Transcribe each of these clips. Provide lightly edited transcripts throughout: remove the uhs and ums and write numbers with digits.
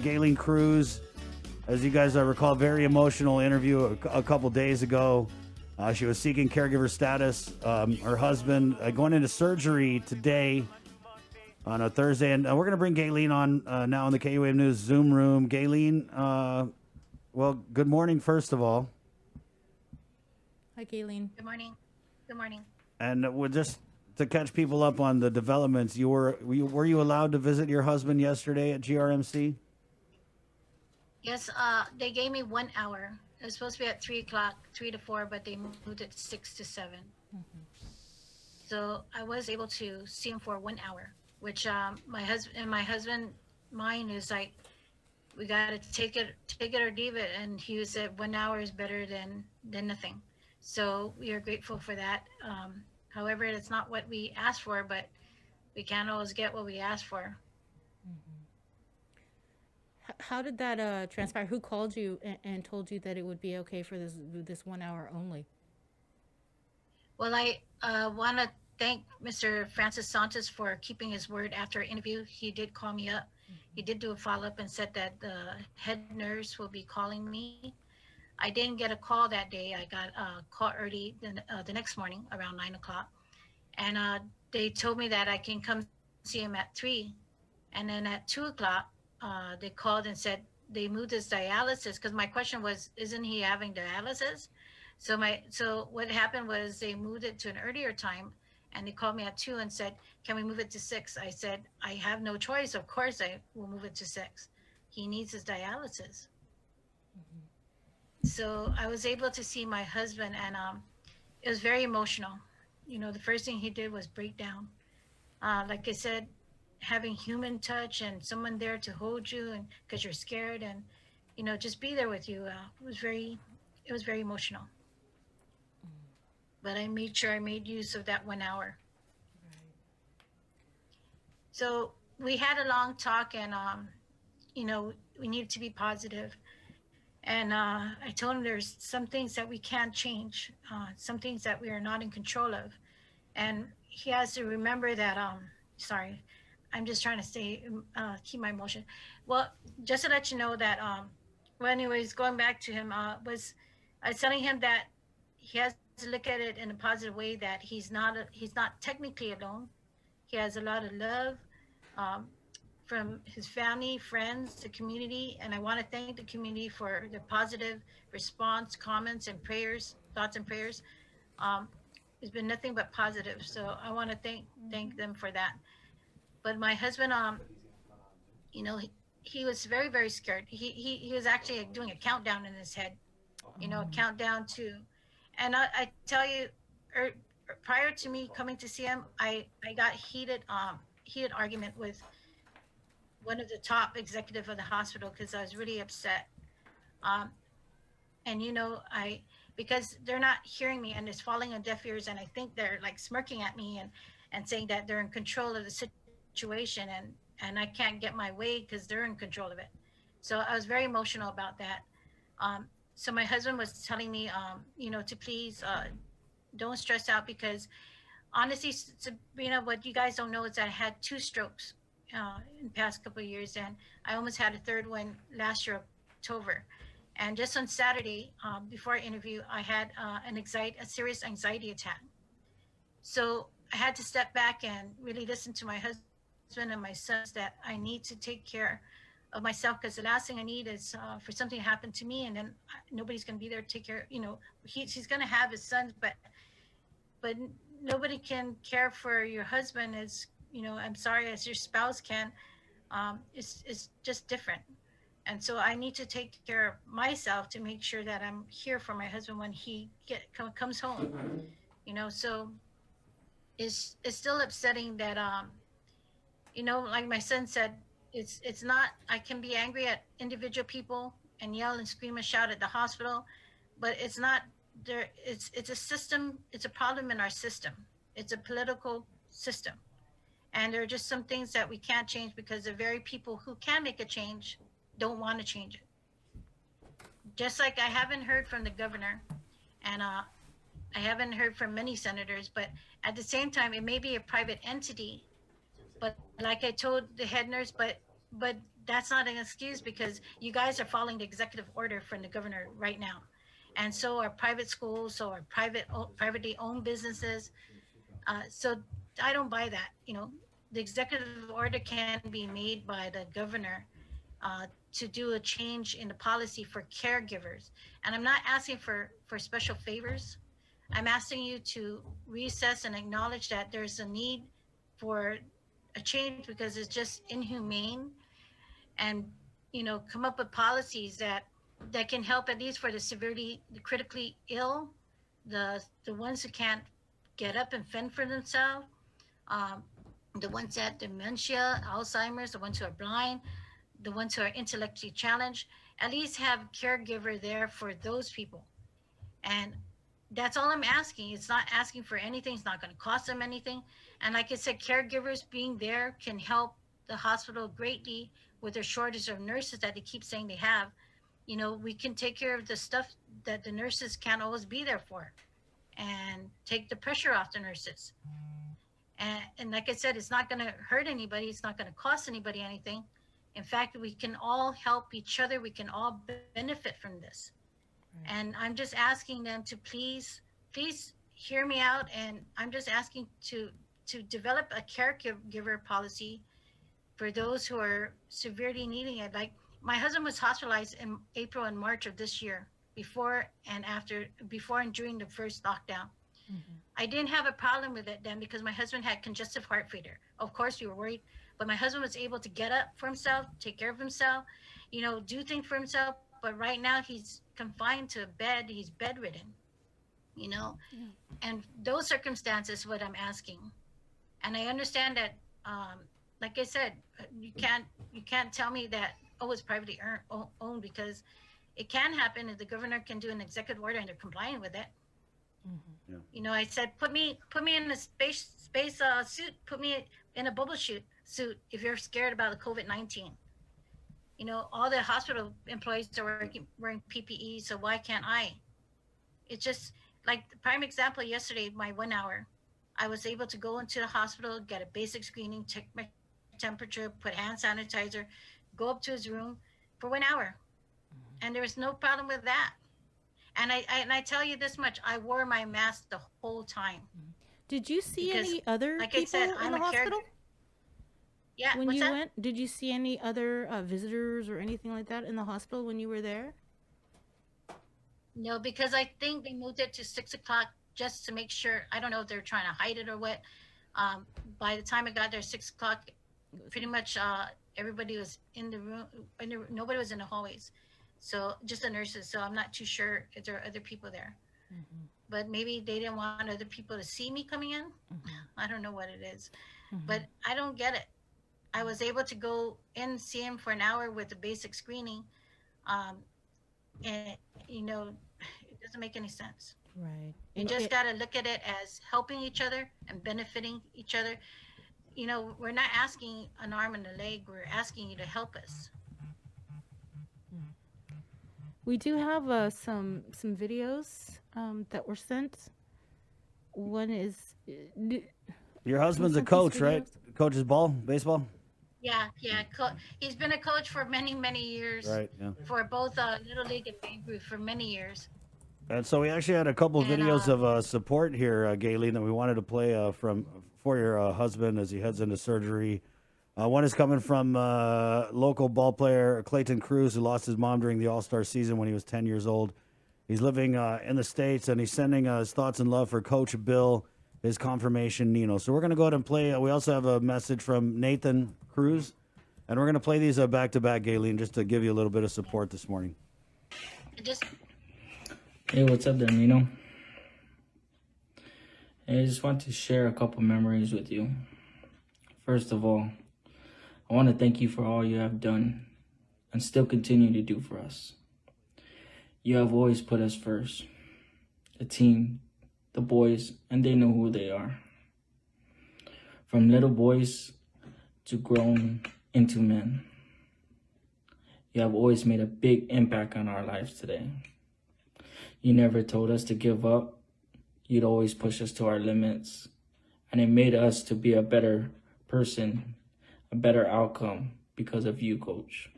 Gaylene Cruz, as you guys recall, very emotional interview a couple days ago. She was seeking caregiver status. Her husband going into surgery today on a Thursday, and we're going to bring Gaylene on now in the KUAM News Zoom room. Gaylene, well, good morning, first of all. Hi, Gaylene. Good morning. Good morning. And we're just to catch people up on the developments. Were you allowed to visit your husband yesterday at GRMC? Yes, they gave me 1 hour. It was supposed to be at 3 o'clock, 3 to 4, but they moved it 6 to 7. So I was able to see him for 1 hour, which my husband mine is like, we gotta take it or leave it, and he said 1 hour is better than nothing. So we are grateful for that. However, it's not what we asked for, but we can't always get what we ask for. How did that transpire? Who called you and told you that it would be okay for this 1 hour only? Well, I want to thank Mr. Francis Santos for keeping his word after our interview. He did call me up. He did do a follow-up and said that the head nurse will be calling me. I didn't get a call that day. I got a call early the next morning around 9 o'clock. And they told me that I can come see him at 3. And then at 2 o'clock, they called and said they moved his dialysis, because my question was, isn't he having dialysis? So what happened was they moved it to an earlier time, and they called me at 2 and said, can we move it to 6? I said, I have no choice. Of course I will move it to 6. He needs his dialysis. So I was able to see my husband, and it was very emotional. You know, the first thing he did was break down. Like I said, having human touch and someone there to hold you, and because you're scared, and just be there with you. It was very emotional. But I made sure I made use of that 1 hour. So we had a long talk, and we needed to be positive. And I told him there's some things that we can't change, some things that we are not in control of. And he has to remember that, sorry, I'm just trying to keep my emotion. Well, just to let you know that, well, anyways, going back to him, I was telling him that he has to look at it in a positive way, that he's not technically alone. He has a lot of love from his family, friends, the community, and I want to thank the community for their positive response, comments, and prayers, thoughts and prayers. It's been nothing but positive, so I want to thank them for that. But my husband, he was very, very scared. He was actually doing a countdown in his head, a countdown to, and I tell you, prior to me coming to see him, I got heated argument with one of the top executive of the hospital, because I was really upset. And because they're not hearing me, and it's falling on deaf ears, and I think they're like smirking at me and saying that they're in control of the situation, and I can't get my way because they're in control of it. So I was very emotional about that. So my husband was telling me, to please don't stress out, because honestly, Sabrina, what you guys don't know is that I had 2 strokes in the past couple of years, and I almost had a third one last year, October. And just on Saturday, before our interview, I had a serious anxiety attack. So I had to step back and really listen to my husband and my sons, that I need to take care of myself, because the last thing I need is for something to happen to me, and then nobody's going to be there to take care. He's going to have his sons, but nobody can care for your husband as I'm sorry, as your spouse can. It's just different. And so I need to take care of myself to make sure that I'm here for my husband when he comes home. So it's still upsetting that like my son said, it's not, I can be angry at individual people and yell and scream and shout at the hospital, but it's not there. It's a system. It's a problem in our system. It's a political system. And there are just some things that we can't change, because the very people who can make a change don't want to change it. Just like I haven't heard from the governor, and I haven't heard from many senators, but at the same time, it may be a private entity. But like I told the head nurse, but that's not an excuse, because you guys are following the executive order from the governor right now. And so are private schools, so are privately owned businesses. So I don't buy that. The executive order can be made by the governor to do a change in the policy for caregivers. And I'm not asking for special favors. I'm asking you to reassess and acknowledge that there's a need for a change, because it's just inhumane. And come up with policies that can help, at least for the critically ill, the ones who can't get up and fend for themselves, um, the ones that dementia, Alzheimer's, the ones who are blind, the ones who are intellectually challenged. At least have caregiver there for those people. And that's all I'm asking. It's not asking for anything. It's not going to cost them anything. And like I said, caregivers being there can help the hospital greatly with their shortage of nurses that they keep saying they have. We can take care of the stuff that the nurses can't always be there for, and take the pressure off the nurses. And like I said, it's not going to hurt anybody. It's not going to cost anybody anything. In fact, we can all help each other. We can all benefit from this. Right. And I'm just asking them to please hear me out. And I'm just asking to develop a caregiver policy for those who are severely needing it. Like, my husband was hospitalized in April and March of this year, before and during the first lockdown. Mm-hmm. I didn't have a problem with it then, because my husband had congestive heart failure. Of course, we were worried, but my husband was able to get up for himself, take care of himself, do things for himself. But right now he's confined to a bed. He's bedridden, yeah. And those circumstances, what I'm asking. And I understand that, like I said, you can't tell me that, it's privately owned, because it can happen if the governor can do an executive order and they're complying with it. Mm-hmm. Yeah. I said, put me in a space suit, put me in a bubble suit if you're scared about the COVID-19. All the hospital employees are wearing PPE, so why can't I? It's just like the prime example yesterday, my 1 hour. I was able to go into the hospital, get a basic screening, check my temperature, put hand sanitizer, go up to his room for 1 hour. Mm-hmm. And there was no problem with that. And I tell you this much, I wore my mask the whole time. Did you see any other people in the hospital? Yeah. When you went, did you see any other visitors or anything like that in the hospital when you were there? No, because I think they moved it to 6:00 just to make sure. I don't know if they're trying to hide it or what. By the time I got there, 6:00, pretty much everybody was in the room. Nobody was in the hallways. So just the nurses. So I'm not too sure if there are other people there. Mm-hmm. But maybe they didn't want other people to see me coming in. Mm-hmm. I don't know what it is. Mm-hmm. But I don't get it. I was able to go in and see him for an hour with a basic screening. And, it doesn't make any sense. Right. You just got to look at it as helping each other and benefiting each other. We're not asking an arm and a leg. We're asking you to help us. We do have some videos that were sent. One is... Your husband's a coach, right? Coaches baseball? Yeah. He's been a coach for many, many years. Right, yeah. For both Little League and Babe Ruth for many years. And so we actually had a couple videos of support here, Gaylene, that we wanted to play for your husband as he heads into surgery. One is coming from local ball player Gaylene Cruz, who lost his mom during the All-Star season when he was 10 years old. He's living in the States, and he's sending his thoughts and love for Coach Bill, his confirmation, Nino. So we're going to go ahead and play. We also have a message from Nathan Cruz, and we're going to play these back-to-back, Gaylene, just to give you a little bit of support this morning. Hey, what's up there, Nino? Hey, I just want to share a couple memories with you. First of all, I want to thank you for all you have done and still continue to do for us. You have always put us first. The team, the boys, and they know who they are. From little boys to grown into men. You have always made a big impact on our lives today. You never told us to give up. You'd always push us to our limits. And it made us to be a better person, a better outcome because of you, Coach.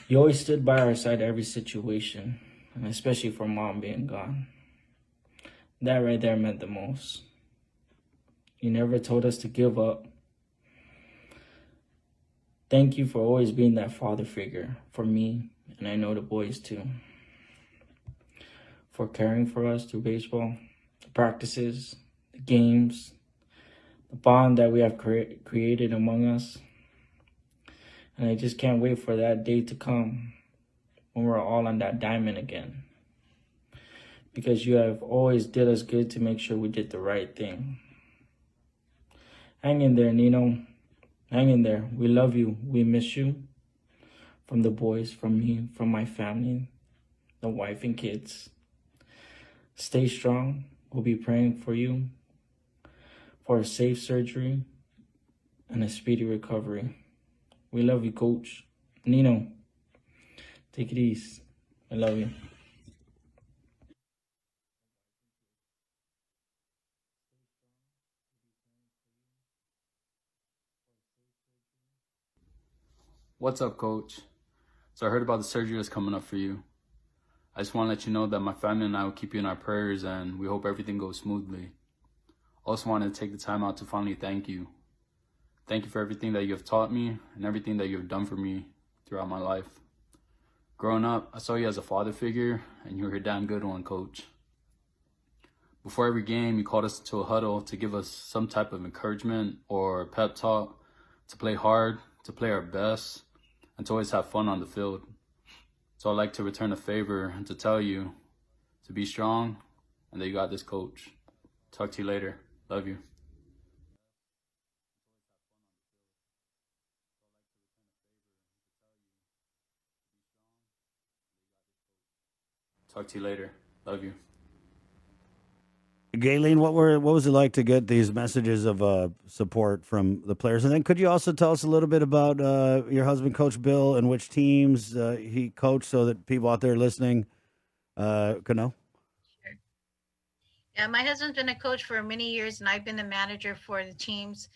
You always stood by our side every situation, and especially for Mom being gone. That right there meant the most. You never told us to give up. Thank you for always being that father figure for me, and I know the boys too. For caring for us through baseball, the practices, the games, the bond that we have created among us. And I just can't wait for that day to come when we're all on that diamond again. Because you have always did us good to make sure we did the right thing. Hang in there, Nino. Hang in there. We love you. We miss you. From the boys, from me, from my family, the wife and kids. Stay strong. We'll be praying for you for a safe surgery and a speedy recovery. We love you, Coach. Nino, take it easy. I love you. What's up, Coach? So I heard about the surgery that's coming up for you. I just want to let you know that my family and I will keep you in our prayers, and we hope everything goes smoothly. Also wanted to take the time out to finally thank you. Thank you for everything that you have taught me and everything that you have done for me throughout my life. Growing up, I saw you as a father figure, and you were a damn good one, Coach. Before every game, you called us to a huddle to give us some type of encouragement or pep talk, to play hard, to play our best, and to always have fun on the field. So I'd like to return a favor and to tell you to be strong and that you got this, Coach. Talk to you later. Love you. Talk to you later. Love you. Gaylene, what was it like to get these messages of support from the players? And then could you also tell us a little bit about your husband, Coach Bill, and which teams he coached, so that people out there listening could know? Sure. Yeah, my husband's been a coach for many years, and I've been the manager for the teams.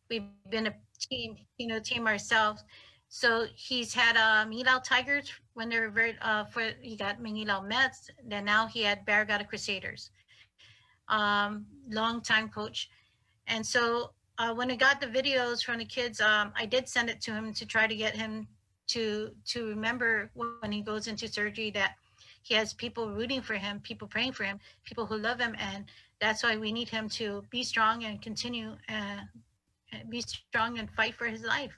We've been a team ourselves. So he's had Mangilao Tigers when they were he got Mangilao Mets. Then now he had Barragata Crusaders. Long time coach. And so when I got the videos from the kids, I did send it to him to try to get him to remember when he goes into surgery that he has people rooting for him, people praying for him, people who love him, and that's why we need him to be strong and continue be strong and fight for his life.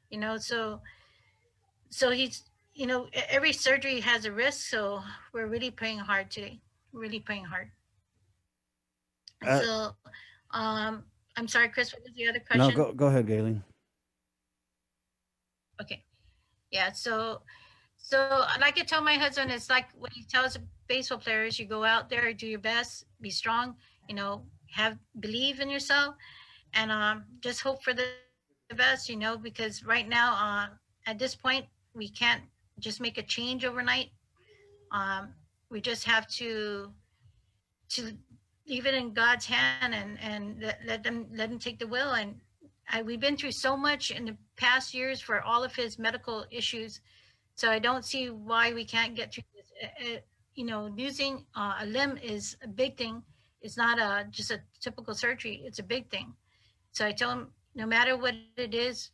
You know, so he's every surgery has a risk, so we're really praying hard today. Really praying hard. Uh, So I'm sorry, Chris, what was the other no, question? go ahead, Gaylene. Okay. Yeah, so like I tell my husband, it's like what he tells baseball players, you go out there, do your best, be strong, have believe in yourself, and just hope for the best, because right now, at this point, we can't just make a change overnight. Um, we just have to leave it in God's hand, and let him take the will. And we've been through so much in the past years for all of his medical issues, so I don't see why we can't get through this. Losing a limb is a big thing. It's not just a typical surgery. It's a big thing. So I tell him, no matter what it is,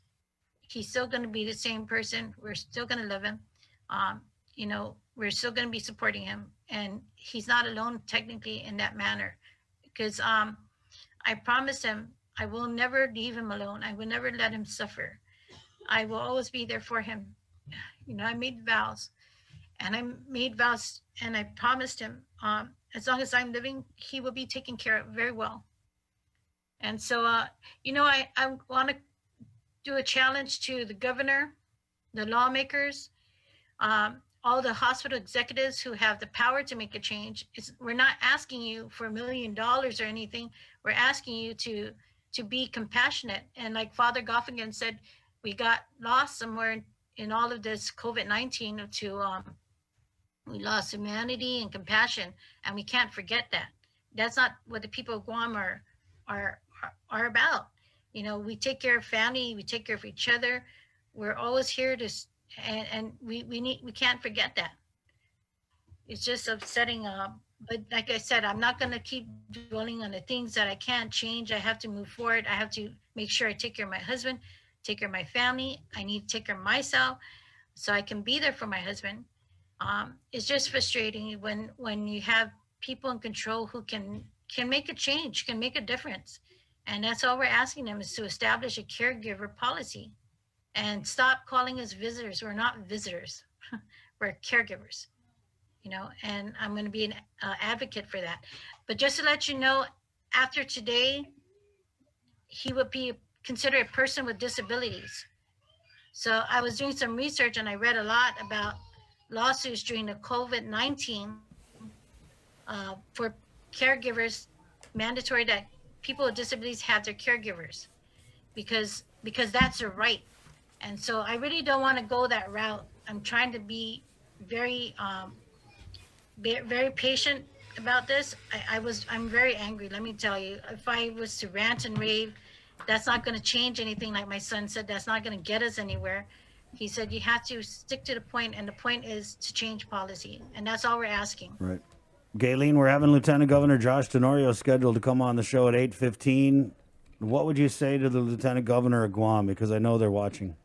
he's still going to be the same person. We're still going to love him. We're still going to be supporting him, and he's not alone technically in that manner, because I promised him I will never leave him alone. I will never let him suffer. I will always be there for him. I made vows, and I promised him, as long as I'm living, he will be taken care of very well. And so, I want to do a challenge to the governor, the lawmakers, all the hospital executives who have the power to make a change. We're not asking you for $1 million or anything. We're asking you to be compassionate. And like Father Goffigan said, we got lost somewhere in all of this COVID-19 to we lost humanity and compassion, and we can't forget that. That's not what the people of Guam are about. You know, we take care of family, we take care of each other. We're always here to, and we can't forget that. It's just upsetting. But like I said, I'm not going to keep dwelling on the things that I can't change. I have to move forward. I have to make sure I take care of my husband, take care of my family. I need to take care of myself so I can be there for my husband. It's just frustrating when you have people in control who can make a change, can make a difference. And that's all we're asking them is to establish a caregiver policy and stop calling us visitors. We're not visitors. We're caregivers, you know, and I'm going to be an advocate for that. But just to let you know, after today, he would be considered a person with disabilities. So I was doing some research and I read a lot about lawsuits during the COVID-19 for caregivers, mandatory that people with disabilities have their caregivers because that's their right. And so I really don't want to go that route. I'm trying to be very very patient about this. I'm very angry. Let me tell you, if I was to rant and rave, that's not going to change anything. Like my son said, that's not going to get us anywhere. He said you have to stick to the point, and the point is to change policy, and that's all we're asking. Right. Gaylene, we're having Lieutenant Governor Josh Tenorio scheduled to come on the show at 8:15. What would you say to the Lieutenant Governor of Guam? Because I know they're watching.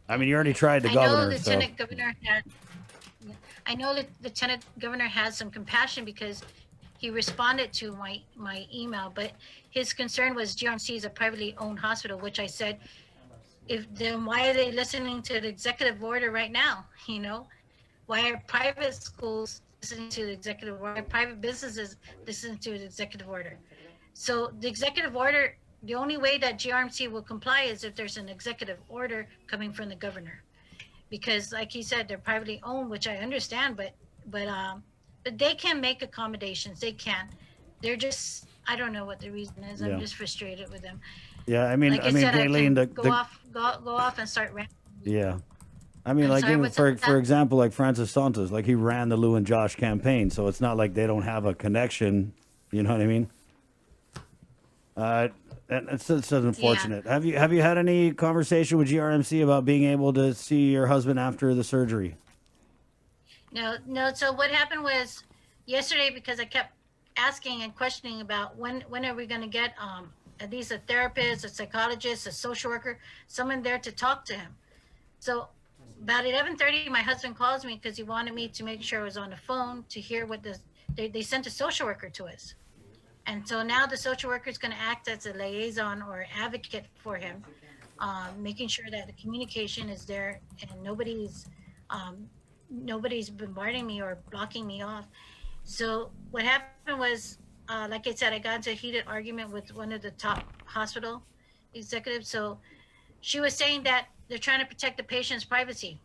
I mean, you already tried the governor. I know Lieutenant Governor has some compassion because he responded to my email, but his concern was GRMC is a privately owned hospital, which I said, then why are they listening to the executive order right now? You know, why are private schools listening to the executive order? Private businesses listening to the executive order? So the executive order, the only way that GRMC will comply is if there's an executive order coming from the governor. Because like he said, they're privately owned, which I understand, but they can make accommodations. They can. They're just, I don't know what the reason is. I'm just frustrated with them. Yeah, I mean, like I said, Gaylene, go off and start ranting. Yeah. I mean, I'm like, sorry, for example, like Francis Santos, like he ran the Lou and Josh campaign, so it's not like they don't have a connection. You know what I mean? And it's unfortunate. Yeah. Have you had any conversation with GRMC about being able to see your husband after the surgery? No. So what happened was yesterday, because I kept asking and questioning about when are we going to get at least a therapist, a psychologist, a social worker, someone there to talk to him. So about 11:30, my husband calls me because he wanted me to make sure I was on the phone to hear what they sent a social worker to us. And so now the social worker is going to act as a liaison or advocate for him, making sure that the communication is there and nobody's bombarding me or blocking me off. So what happened was, like I said, I got into a heated argument with one of the top hospital executives. So she was saying that they're trying to protect the patient's privacy,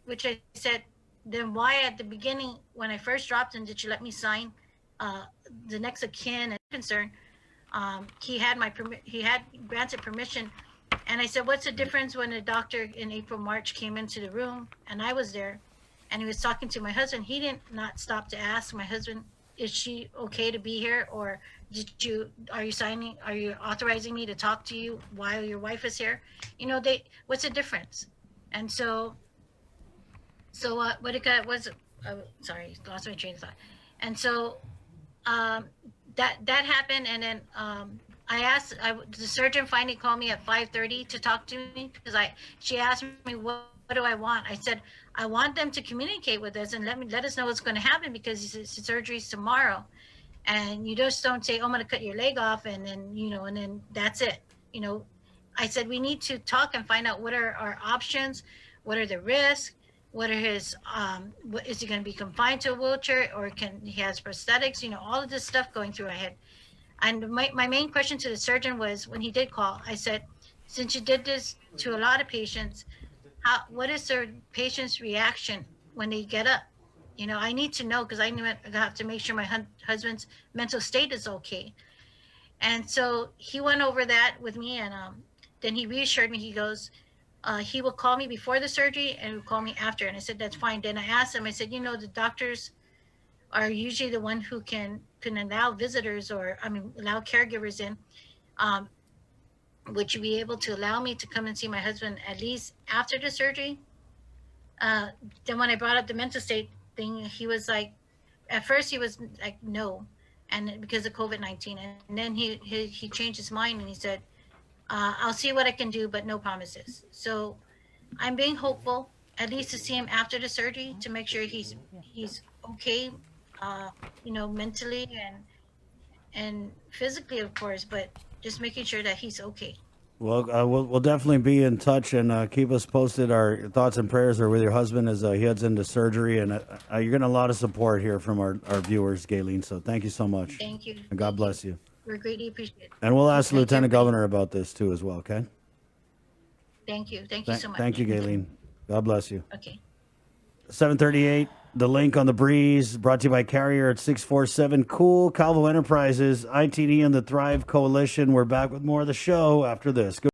which I said, then why at the beginning, when I first dropped in, did you let me sign the next of kin and concern? He had granted permission. And I said, what's the difference when a doctor in April, March came into the room and I was there and he was talking to my husband? He did not stop to ask my husband, is she okay to be here? Or are you authorizing me to talk to you while your wife is here? You know, what's the difference? And so what it got was, sorry, lost my train of thought. And so that happened. And then I asked, the surgeon finally called me at 5:30 to talk to me because she asked me, what do I want? I said, I want them to communicate with us and let us know what's going to happen because the surgery's tomorrow. And you just don't say, oh, I'm going to cut your leg off and then that's it. You know, I said, we need to talk and find out what are our options, what are the risks, what are his, is he going to be confined to a wheelchair or he has prosthetics, you know, all of this stuff going through my head. And my main question to the surgeon was, when he did call, I said, since you did this to a lot of patients, what is the patient's reaction when they get up? You know, I need to know because I have to make sure my husband's mental state is okay. And so he went over that with me, and then he reassured me. He goes, he will call me before the surgery and he'll call me after. And I said, that's fine. Then I asked him, I said, you know, the doctors are usually the one who can allow visitors allow caregivers in. would you be able to allow me to come and see my husband at least after the surgery? Then when I brought up the mental state thing, he was like, at first he was like, no, and because of COVID-19, and then he changed his mind and he said, I'll see what I can do, but no promises. So I'm being hopeful, at least to see him after the surgery to make sure he's okay, mentally and physically, of course, but just making sure that he's okay. Well, we'll definitely be in touch and keep us posted. Our thoughts and prayers are with your husband as he heads into surgery, and you're getting a lot of support here from our viewers, Gaylene. So thank you so much. Thank you. And God bless you. We're greatly appreciated. And we'll ask the Thank Lieutenant everybody. Governor about this too as well, okay? Thank you. Thank you so much. Thank you, Gaylene. God bless you. Okay. 738, the link on the breeze, brought to you by Carrier at 647 Cool, Calvo Enterprises, ITD, and the Thrive Coalition. We're back with more of the show after this.